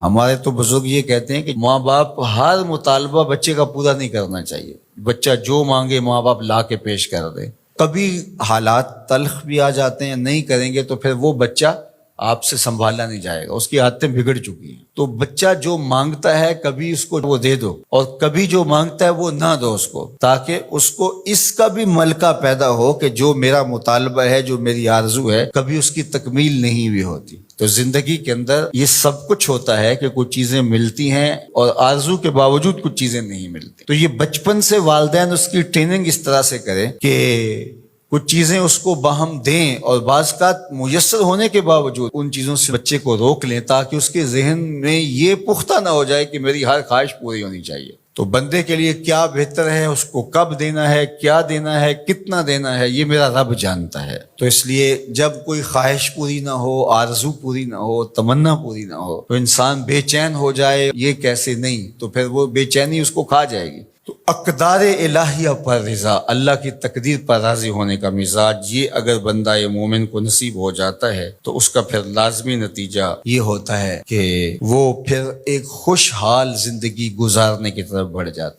ہمارے تو بزرگ یہ کہتے ہیں کہ ماں باپ ہر مطالبہ بچے کا پورا نہیں کرنا چاہیے، بچہ جو مانگے ماں باپ لا کے پیش کر دے۔ کبھی حالات تلخ بھی آ جاتے ہیں، نہیں کریں گے تو پھر وہ بچہ آپ سے سنبھالا نہیں جائے گا، اس کی عادتیں بگڑ چکی ہیں۔ تو بچہ جو مانگتا ہے کبھی اس کو وہ دے دو، اور کبھی جو مانگتا ہے وہ نہ دو اس کو، تاکہ اس کو اس کا بھی ملکہ پیدا ہو کہ جو میرا مطالبہ ہے، جو میری آرزو ہے، کبھی اس کی تکمیل نہیں بھی ہوتی۔ تو زندگی کے اندر یہ سب کچھ ہوتا ہے کہ کچھ چیزیں ملتی ہیں اور آرزو کے باوجود کچھ چیزیں نہیں ملتی۔ تو یہ بچپن سے والدین اس کی ٹریننگ اس طرح سے کریں کہ کچھ چیزیں اس کو باہم دیں، اور بعض کا میسر ہونے کے باوجود ان چیزوں سے بچے کو روک لیں، تاکہ اس کے ذہن میں یہ پختہ نہ ہو جائے کہ میری ہر خواہش پوری ہونی چاہیے۔ تو بندے کے لیے کیا بہتر ہے، اس کو کب دینا ہے، کیا دینا ہے، کتنا دینا ہے، یہ میرا رب جانتا ہے۔ تو اس لیے جب کوئی خواہش پوری نہ ہو، آرزو پوری نہ ہو، تمنا پوری نہ ہو، تو انسان بے چین ہو جائے، یہ کیسے نہیں، تو پھر وہ بے چینی اس کو کھا جائے گی۔ تو اقدار الہیہ پر رضا، اللہ کی تقدیر پر راضی ہونے کا مزاج، یہ اگر بندہ مومن کو نصیب ہو جاتا ہے تو اس کا پھر لازمی نتیجہ یہ ہوتا ہے کہ وہ پھر ایک خوشحال زندگی گزارنے کی طرف بڑھ جاتا ہے۔